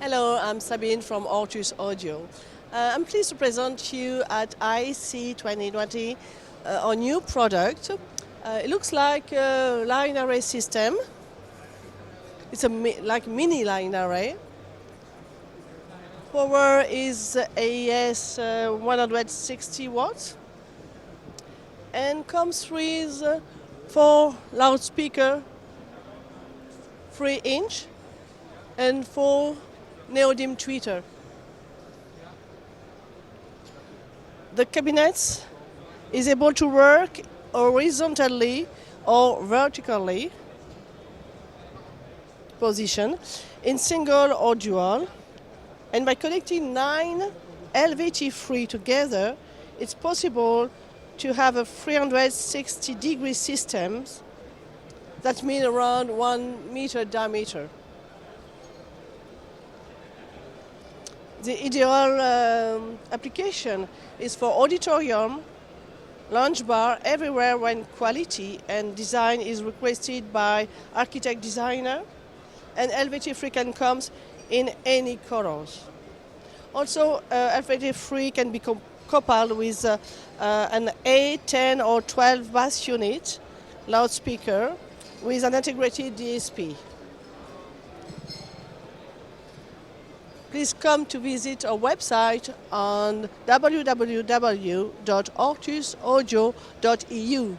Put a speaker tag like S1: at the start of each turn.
S1: Hello, I'm Sabine from Hortus Audio. I'm pleased to present you at ISE 2020 our new product. It looks like a line array system. It's a like mini line array. Power is AES 160 watts and comes with 4 loudspeakers, 3-inch, and 4 neodymium tweeter. The cabinet is able to work horizontally or vertically position in single or dual, and by connecting 9 LVT free together, it's possible to have a 360-degree system that means around 1 meter diameter. The ideal application is for auditorium, lounge bar, everywhere when quality and design is requested by architect designer, and LVT3 can come in any colors. Also, LVT3 can be coupled with an 8, 10 or 12 bass unit loudspeaker with an integrated DSP. Please come to visit our website on www.hortusaudio.eu.